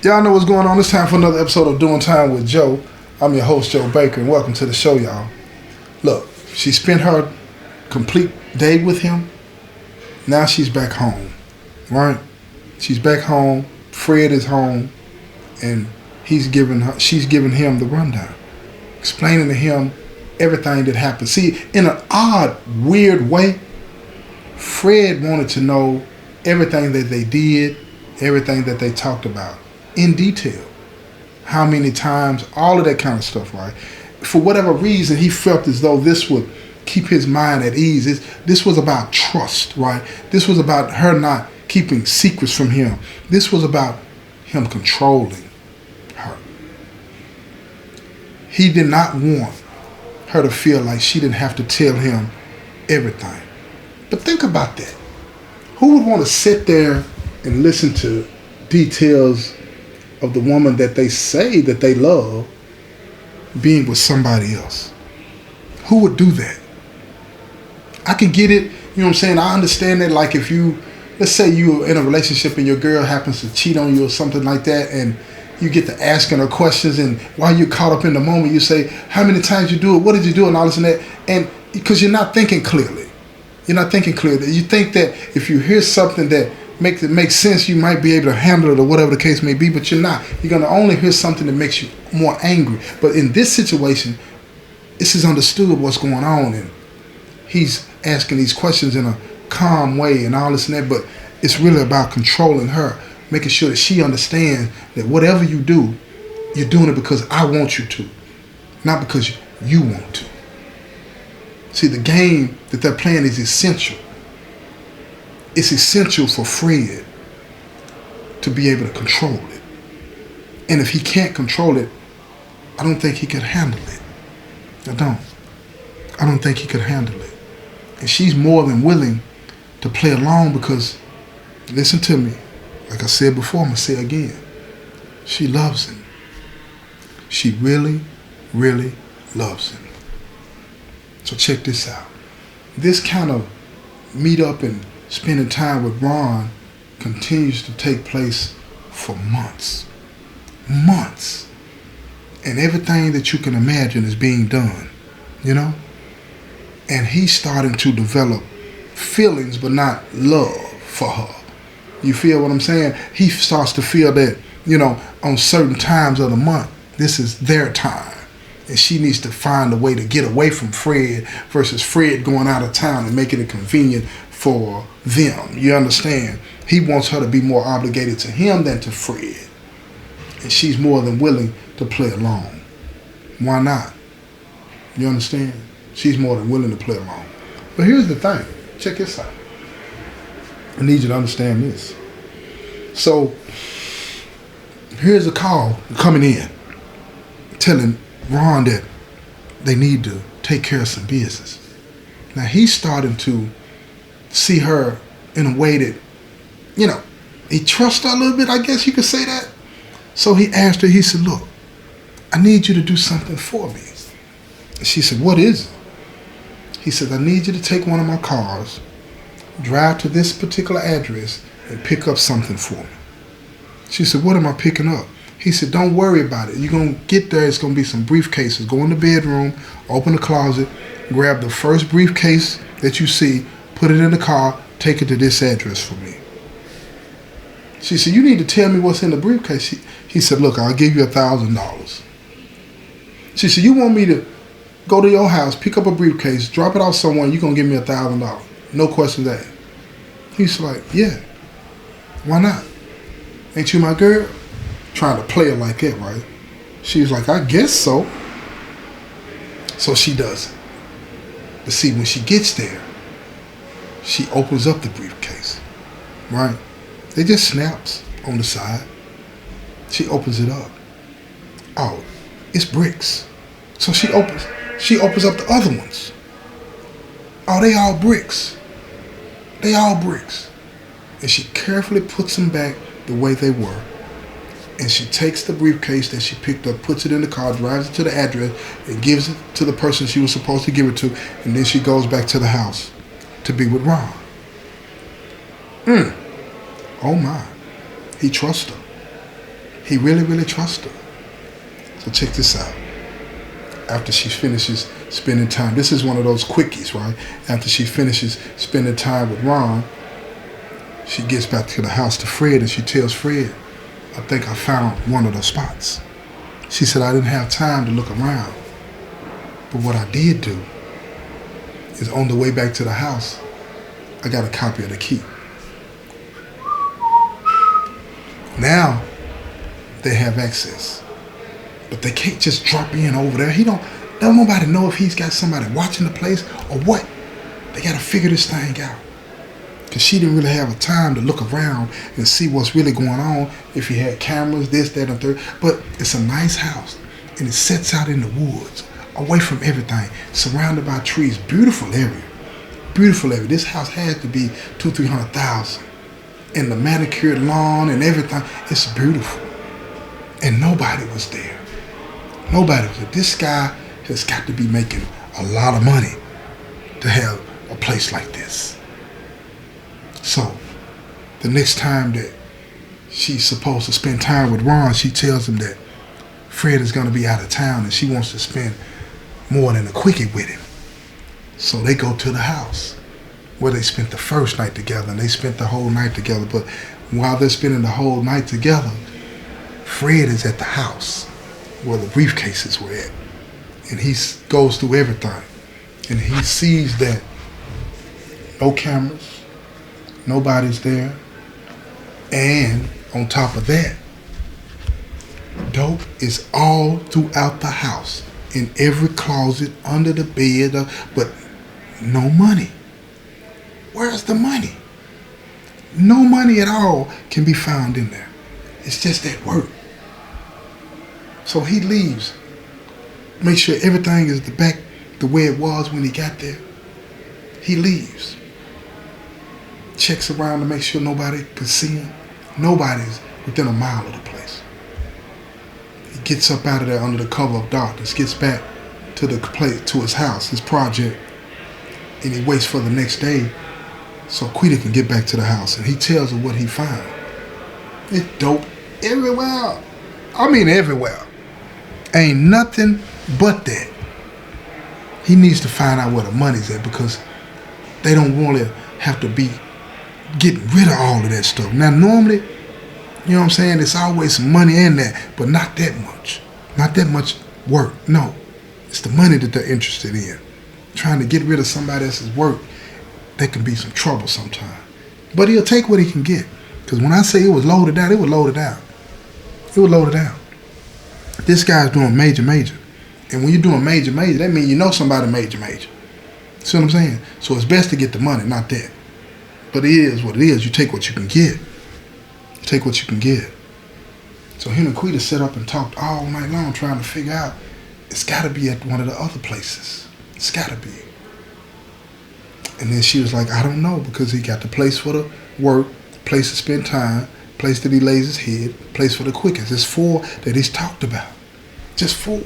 Y'all know what's going on. It's time for another episode of Doing Time with Joe. I'm your host, Joe Baker, and welcome to the show, y'all. Look, she spent her complete day with him. Now she's back home, right? She's back home. Fred is home, and she's giving him the rundown, explaining to him everything that happened. See, in an odd, weird way, Fred wanted to know everything that they did, everything that they talked about in detail. How many times, all of that kind of stuff, right? For whatever reason, he felt as though this would keep his mind at ease. This was about trust, right? This was about her not keeping secrets from him. This was about him controlling her. He did not want her to feel like she didn't have to tell him everything. But think about that. Who would want to sit there and listen to details of the woman that they say that they love being with somebody else? Who would do that? I can get it, you know what I'm saying? I understand that, like, if you, let's say you're in a relationship and your girl happens to cheat on you or something like that, and you get to asking her questions, and while you're caught up in the moment, you say, how many times you do it, what did you do, and all this and that, and because you're not thinking clearly. You're not thinking clearly. You think that if you hear something that makes sense, you might be able to handle it or whatever the case may be, but you're not. You're going to only hear something that makes you more angry. But in this situation, this is understood what's going on, and he's asking these questions in a calm way and all this and that, but it's really about controlling her, making sure that she understands that whatever you do, you're doing it because I want you to, not because you want to. See, the game that they're playing is essential. It's essential for Fred to be able to control it. And if he can't control it, I don't think he could handle it. I don't think he could handle it. And she's more than willing to play along because, listen to me, like I said before, I'm going to say it again. She loves him. She really, really loves him. So check this out. This kind of meet up and spending time with Ron continues to take place for months. Months. And everything that you can imagine is being done, you know? And he's starting to develop feelings, but not love for her. You feel what I'm saying? He starts to feel that, you know, on certain times of the month, this is their time. And she needs to find a way to get away from Fred versus Fred going out of town and making it convenient for them. You understand? He wants her to be more obligated to him than to Fred. And she's more than willing to play along. Why not? You understand? She's more than willing to play along. But here's the thing. Check this out. I need you to understand this. So, here's a call coming in telling Ron that they need to take care of some business. Now, he's starting to see her in a way that, you know, he trusts her a little bit, I guess you could say that. So he asked her, he said, look, I need you to do something for me. And she said, what is it? He said, I need you to take one of my cars, drive to this particular address, and pick up something for me. She said, what am I picking up? He said, don't worry about it. You're going to get there. It's going to be some briefcases. Go in the bedroom, open the closet, grab the first briefcase that you see, put it in the car, take it to this address for me. She said, you need to tell me what's in the briefcase. He said, look, I'll give you $1,000. She said, you want me to go to your house, pick up a briefcase, drop it off somewhere, and you're going to give me $1,000. No questions asked. He's like, yeah, why not? Ain't you my girl? Trying to play her like that, right? She was like, I guess so. So she does it. But see, when she gets there, she opens up the briefcase, right? It just snaps on the side. She opens it up. Oh, it's bricks. So she opens up the other ones. Oh, they all bricks. They all bricks. And she carefully puts them back the way they were. And she takes the briefcase that she picked up, puts it in the car, drives it to the address, and gives it to the person she was supposed to give it to. And then she goes back to the house to be with Ron. Oh my. He trusts her. He really, really trusts her. So check this out. After she finishes spending time, this is one of those quickies, right? After she finishes spending time with Ron, she gets back to the house to Fred and she tells Fred, I think I found one of those spots. She said, I didn't have time to look around. But what I did do is on the way back to the house, I got a copy of the key. Now they have access. But they can't just drop in over there. Don't nobody know if he's got somebody watching the place or what. They got to figure this thing out. Because she didn't really have a time to look around and see what's really going on. If he had cameras, this, that, and third. But it's a nice house. And it sits out in the woods, away from everything, surrounded by trees. Beautiful area. Beautiful area. This house has to be $200,000-300,000. And the manicured lawn and everything. It's beautiful. And nobody was there. Nobody was there. This guy has got to be making a lot of money to have a place like this. So, the next time that she's supposed to spend time with Ron, she tells him that Fred is going to be out of town and she wants to spend more than a quickie with him. So they go to the house where they spent the first night together, and they spent the whole night together. But while they're spending the whole night together, Fred is at the house where the briefcases were at. And he goes through everything. And he sees that no cameras, nobody's there. And on top of that, dope is all throughout the house. In every closet, under the bed, but no money. Where's the money? No money at all can be found in there. It's just that work. So he leaves. Make sure everything is back the way it was when he got there. He leaves. Checks around to make sure nobody can see him. Nobody's within a mile of the place. He gets up out of there under the cover of darkness, gets back to the place, to his house, his project, and he waits for the next day so Quita can get back to the house. And he tells her what he found. It's dope everywhere. I mean everywhere. Ain't nothing but that. He needs to find out where the money's at, because they don't want to have to be getting rid of all of that stuff. Now normally, you know what I'm saying, there's always some money in there, but not that much. Not that much work. No. It's the money that they're interested in. Trying to get rid of somebody else's work, that can be some trouble sometimes. But he'll take what he can get. Because when I say it was loaded down, it was loaded down. It was loaded down. This guy's doing major. And when you're doing major, that means you know somebody major. See what I'm saying? So it's best to get the money, not that. But it is what it is. You take what you can get. You take what you can get. So him and Quita sat up and talked all night long trying to figure out, it's got to be at one of the other places. It's got to be. And then she was like, I don't know, because he got the place for the work, place to spend time, place that he lays his head, place for the quickest. There's 4 that he's talked about. Just 4.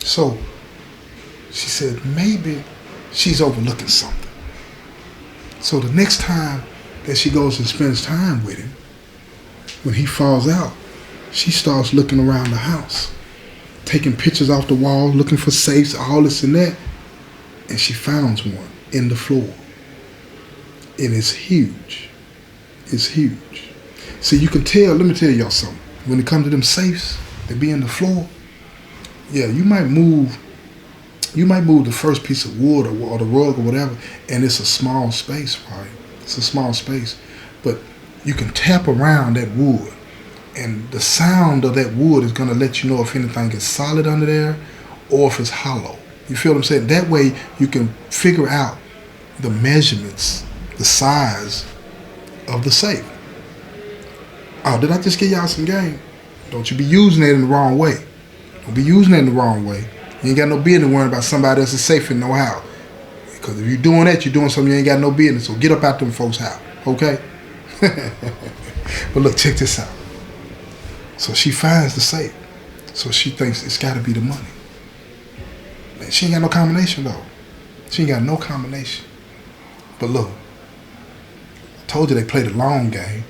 So she said maybe she's overlooking something. So the next time that she goes and spends time with him, when he falls out, she starts looking around the house, taking pictures off the wall, looking for safes, all this and that. And she finds one in the floor. And it's huge. It's huge. See, you can tell, let me tell y'all something. When it comes to them safes that be in the floor, yeah, you might move the first piece of wood or the rug or whatever, and it's a small space, right? It's a small space. But you can tap around that wood, and the sound of that wood is going to let you know if anything is solid under there or if it's hollow. You feel what I'm saying? That way you can figure out the measurements, the size of the safe. Oh, did I just give y'all some game? Don't you be using it in the wrong way. Don't be using it in the wrong way. You ain't got no business worrying about somebody else's safe and know how. Because if you're doing that, you're doing something you ain't got no business. So get up out them folks' house, okay? But look, check this out. So she finds the safe. So she thinks it's got to be the money. Man, she ain't got no combination, though. She ain't got no combination. But look, I told you they played a long game.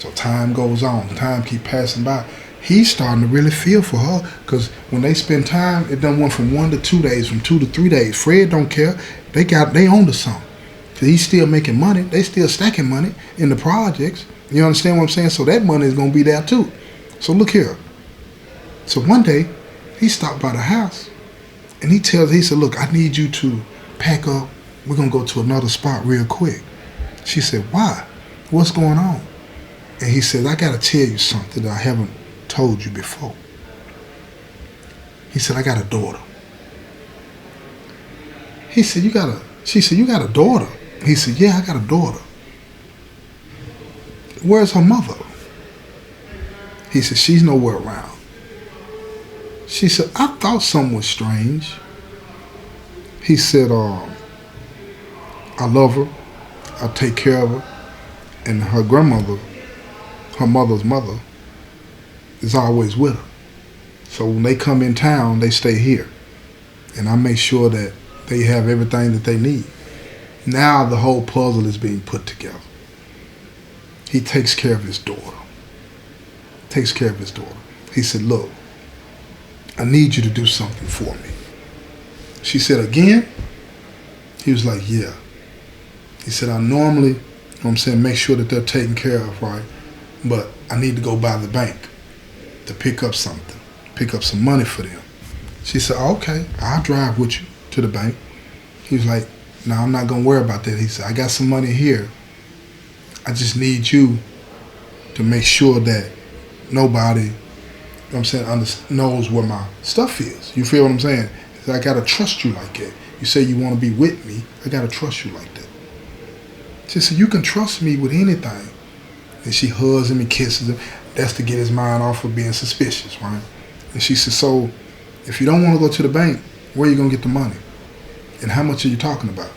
So time goes on. Time keep passing by. He's starting to really feel for her because when they spend time, it done went from 1 to 2 days, from 2 to 3 days. Fred don't care. They own to something. Cause he's still making money. They still stacking money in the projects. You understand what I'm saying? So that money is gonna be there too. So look here. So one day, he stopped by the house and he said, look, I need you to pack up. We're gonna go to another spot real quick. She said, why? What's going on? And he said, I gotta tell you something that I haven't told you before. He said, I got a daughter. She said, you got a daughter? He said, yeah, I got a daughter. Where's her mother? He said, she's nowhere around. She said, I thought something was strange. He said, I love her. I take care of her. And her grandmother, her mother's mother, is always with her. So when they come in town, they stay here. And I make sure that they have everything that they need. Now the whole puzzle is being put together. He takes care of his daughter. He said, look, I need you to do something for me. She said, again? He was like, yeah. He said, I normally, you know what I'm saying, make sure that they're taken care of, right? But I need to go by the bank to pick up something, pick up some money for them. She said, okay, I'll drive with you to the bank. He was like, no, I'm not going to worry about that. He said, I got some money here. I just need you to make sure that nobody, you know what I'm saying, knows where my stuff is. You feel what I'm saying? He said, I got to trust you like that. You say you want to be with me. I got to trust you like that. She said, you can trust me with anything. And she hugs him and kisses him. That's to get his mind off of being suspicious, right? And she said, so if you don't want to go to the bank, where are you going to get the money? And how much are you talking about?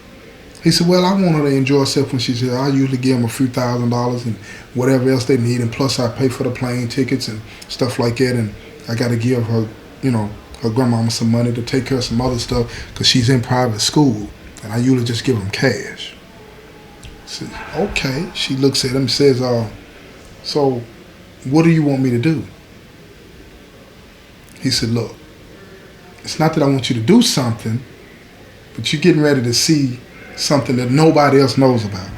He said, well, I want her to enjoy herself when she's here. I usually give them a few $1,000s and whatever else they need. And plus I pay for the plane tickets and stuff like that. And I got to give her, you know, her grandmama some money to take care of some other stuff because she's in private school. And I usually just give them cash. I said, okay. She looks at him and says, so what do you want me to do? He said, look, it's not that I want you to do something, but you're getting ready to see something that nobody else knows about.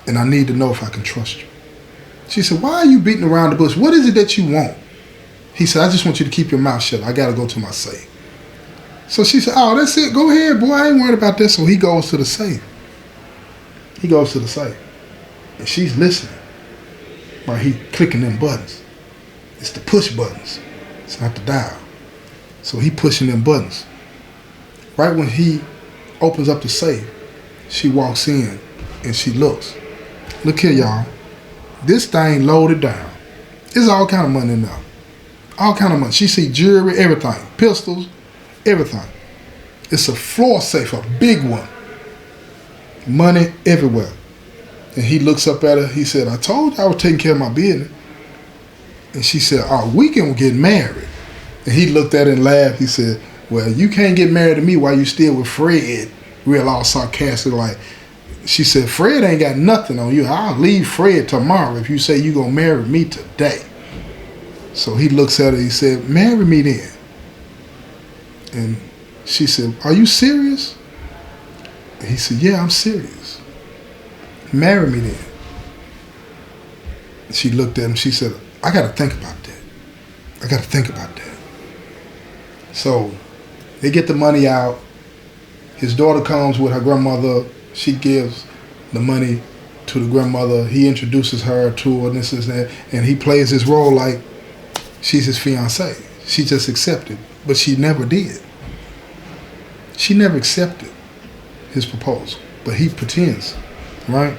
And I need to know if I can trust you. She said, why are you beating around the bush? What is it that you want? He said, I just want you to keep your mouth shut. I got to go to my safe. So she said, oh, that's it. Go ahead, boy. I ain't worried about this. So he goes to the safe. And she's listening while he clicking them buttons. It's the push buttons. It's not the dial. So he pushing them buttons. Right when he opens up the safe, she walks in and she looks. Look here, y'all. This thing loaded down. There's all kind of money in there. All kind of money. She see jewelry, everything. Pistols, everything. It's a floor safe, a big one. Money everywhere. And he looks up at her. He said, I told you I was taking care of my business. And she said, oh, we can get married. And he looked at her and laughed. He said, well, you can't get married to me while you still with Fred. Real all sarcastic like. She said, Fred ain't got nothing on you. I'll leave Fred tomorrow if you say you gonna marry me today. So he looks at her, he said, marry me then. And she said, are you serious? And he said, yeah, I'm serious. Marry me then. She looked at him, she said, I gotta think about that. So they get the money out. His daughter comes with her grandmother. She gives the money to the grandmother. He introduces her to her, and this is that. And he plays his role like she's his fiancée. She just accepted, but she never did. She never accepted his proposal, but he pretends, right?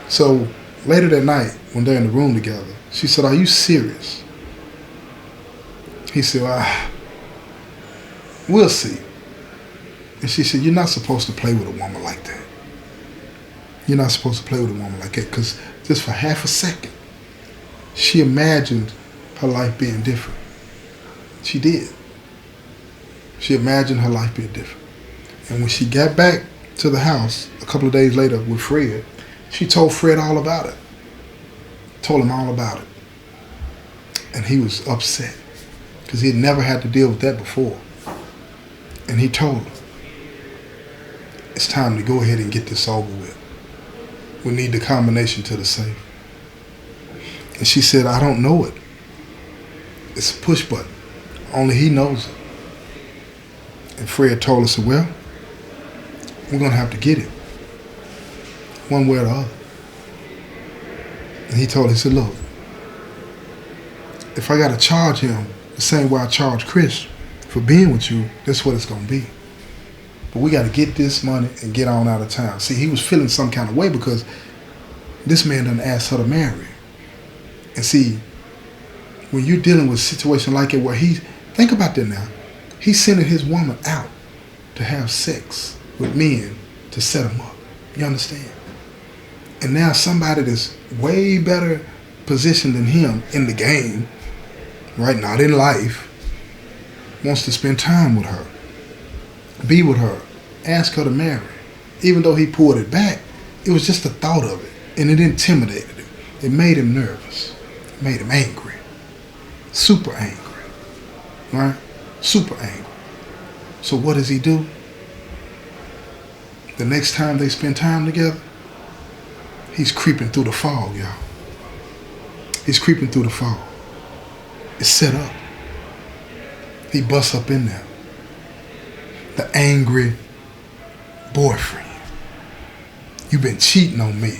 So later that night, when they're in the room together, she said, are you serious? He said, well, we'll see. And she said, you're not supposed to play with a woman like that. You're not supposed to play with a woman like that, because just for half a second, she imagined her life being different. She did. She imagined her life being different. And when she got back to the house a couple of days later with Fred, she told Fred all about it. Told him all about it. And he was upset because he had never had to deal with that before. And he told her, it's time to go ahead and get this over with. We need the combination to the safe. And she said, I don't know it. It's a push button. Only he knows it. And Fred told us, well, we're going to have to get it. One way or the other. And he told her, he said, look, if I got to charge him the same way I charge Chris for being with you, that's what it's going to be. But we got to get this money and get on out of town. See, he was feeling some kind of way because this man done asked her to marry him. And see, when you're dealing with a situation like it where think about that now. He's sending his woman out to have sex with men to set him up. You understand? And now somebody that's way better positioned than him in the game, right, not in life, wants to spend time with her, be with her, ask her to marry. Even though he pulled it back, it was just the thought of it, and it intimidated him. It made him nervous. It made him angry. Super angry. Right? Super angry. So what does he do? The next time they spend time together, he's creeping through the fog, y'all. He's creeping through the fog. It's set up. He busts up in there. The angry boyfriend. You've been cheating on me.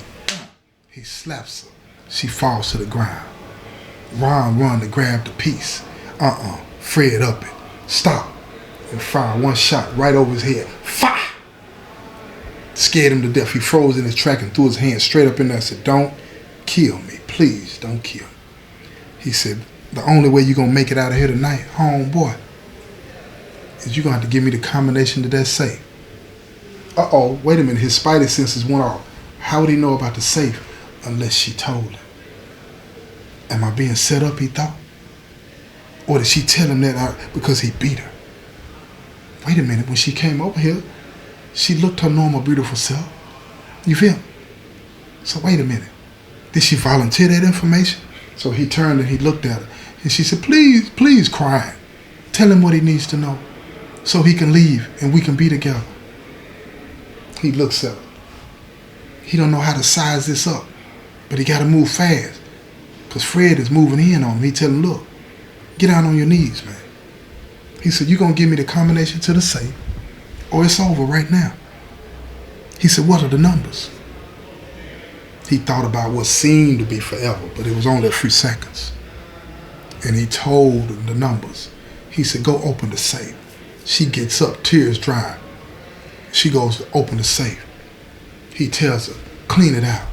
He slaps her. She falls to the ground. Ron run to grab the piece. Fred up it. Stop. And fire one shot right over his head. Fire! Scared him to death. He froze in his track and threw his hand straight up in there and said, don't kill me. Please don't kill me. He said, the only way you're going to make it out of here tonight, homeboy, is you're going to have to give me the combination to that safe. Wait a minute. His spidey senses went off. How would he know about the safe unless she told him? Am I being set up, he thought? Or did she tell him that because he beat her? Wait a minute. When she came over here, she looked her normal, beautiful self. You feel me? So wait a minute. Did she volunteer that information? So he turned and he looked at her. And she said, please, please, crying. Tell him what he needs to know so he can leave and we can be together. He looks at her. He don't know how to size this up, but he got to move fast because Fred is moving in on him. He tell him, look, get down on your knees, man. He said, you're going to give me the combination to the safe or it's over right now. He said, what are the numbers? He thought about what seemed to be forever, but it was only a few seconds. And he told him the numbers. He said, go open the safe. She gets up, tears dry. She goes to open the safe. He tells her, clean it out.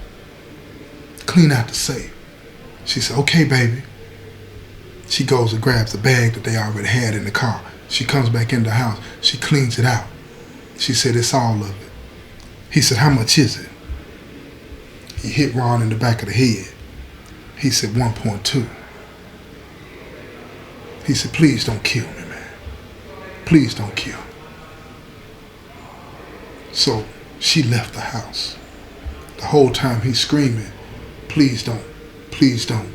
Clean out the safe. She said, okay, baby. She goes and grabs the bag that they already had in the car. She comes back in the house. She cleans it out. She said, it's all of it. He said, how much is it? He hit Ron in the back of the head. He said, 1.2. He said, please don't kill me, man. Please don't kill me. So she left the house. The whole time he's screaming, please don't, please don't,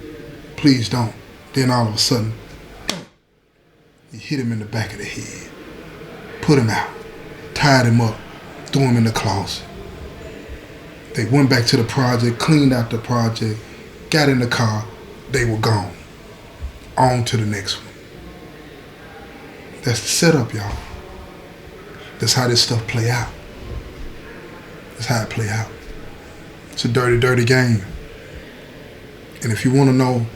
please don't. Then all of a sudden, he hit him in the back of the head, put him out, tied him up, threw him in the closet. They went back to the project, cleaned out the project, got in the car, they were gone. On to the next one. That's the setup, y'all. That's how this stuff play out. That's how it play out. It's a dirty, dirty game. And if you want to know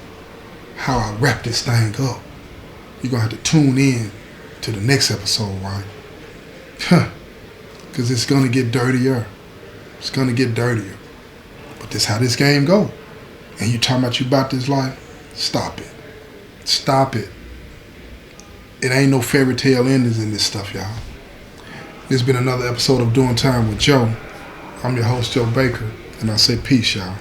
how I wrap this thing up, you're going to have to tune in to the next episode, right? Because it's going to get dirtier. It's going to get dirtier. But this how this game go. And you talking about you about this life? Stop it. Stop it. It ain't no fairy tale endings in this stuff, y'all. This has been another episode of Doing Time with Joe. I'm your host, Joe Baker, and I say peace, y'all.